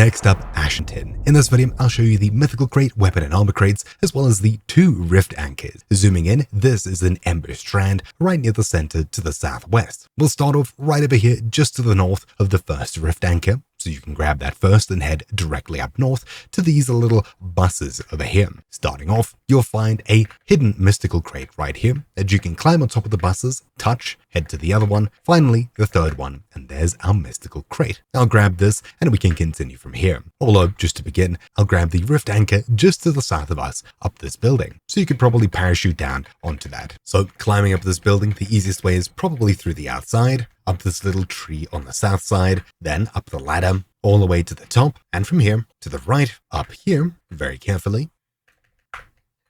Next up, Ashenton. In this video, I'll show you the mythical crate, weapon and armor crates, as well as the 2 rift anchors. Zooming in, this is an ember strand right near the center to the southwest. We'll start off right over here, just to the north of the first rift anchor. So you can grab that first and head directly up north to these little buses over here. Starting off, you'll find a hidden mystical crate right here that you can climb on top of the buses, touch, head to the other one, finally the third one, and there's our mystical crate. I'll grab this and we can continue from here. Although, just to begin, I'll grab the rift anchor just to the south of us up this building. So you could probably parachute down onto that. So climbing up this building, the easiest way is probably through the outside, up this little tree on the south side, then up the ladder, all the way to the top, and from here to the right, up here, very carefully.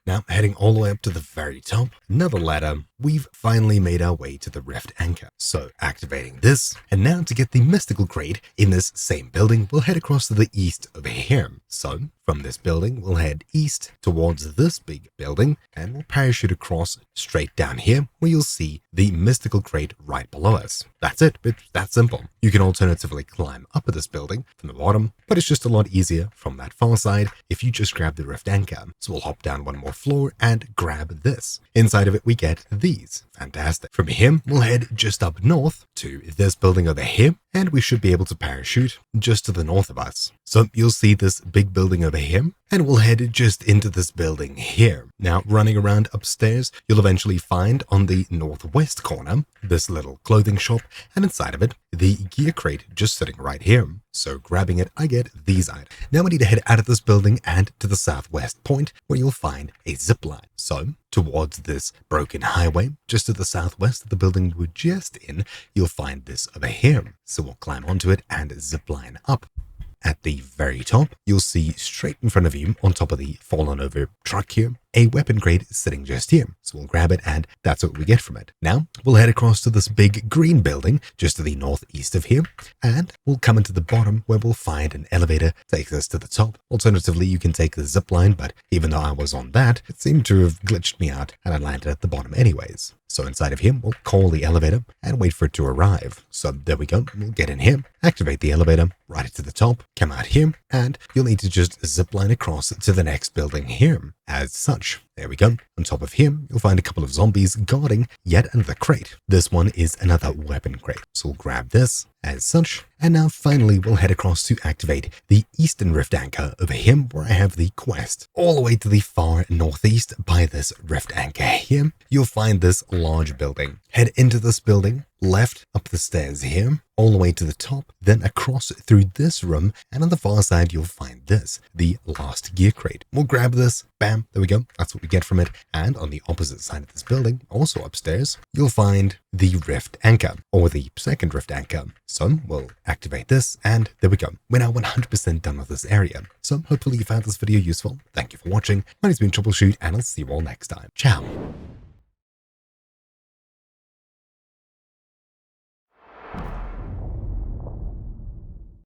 Now, heading all the way up to the very top, another ladder, we've finally made our way to the rift anchor. So, activating this, and now to get the mystical crate in this same building, we'll head across to the east over here. So, from this building, we'll head east towards this big building, and we'll parachute across straight down here, where you'll see the mystical crate right below us. That's it, it's that simple. You can alternatively climb up at this building from the bottom, but it's just a lot easier from that far side if you just grab the rift anchor. So we'll hop down one more floor and grab this. Inside of it, we get these. Fantastic. From here, we'll head just up north to this building over here, and we should be able to parachute just to the north of us. So you'll see this big building over here, and we'll head just into this building here. Now, running around upstairs, you'll eventually find on the northwest corner this little clothing shop, and inside of it, the gear crate just sitting right here. So grabbing it, I get these items. Now we need to head out of this building and to the southwest point where you'll find a zip line. So towards this broken highway, just to the southwest of the building we're just in, you'll find this over here. So we'll climb onto it and zip line up. At the very top, you'll see straight in front of you, on top of the fallen over truck here, a weapon crate sitting just here. So we'll grab it and that's what we get from it. Now we'll head across to this big green building just to the northeast of here, and we'll come into the bottom where we'll find an elevator that takes us to the top. Alternatively, you can take the zip line, but even though I was on that, it seemed to have glitched me out and I landed at the bottom anyways. So inside of here, we'll call the elevator and wait for it to arrive. So there we go. We'll get in here, activate the elevator, ride it to the top, come out here, and you'll need to just zip line across to the next building here. As such, there we go. On top of here, you'll find a couple of zombies guarding yet another crate. This one is another weapon crate. So we'll grab this as such. And now finally, we'll head across to activate the eastern rift anchor over here where I have the quest. All the way to the far northeast by this rift anchor here, you'll find this large building. Head into this building, left up the stairs here, all the way to the top, then across through this room, and on the far side you'll find this, the last gear crate. We'll grab this, bam, there we go, that's what we get from it. And on the opposite side of this building, also upstairs, you'll find the rift anchor, or the second rift anchor. So we'll activate this, and there we go. We're now 100% done with this area. So hopefully you found this video useful. Thank you for watching. My name's been Troubleshoot, and I'll see you all next time. Ciao.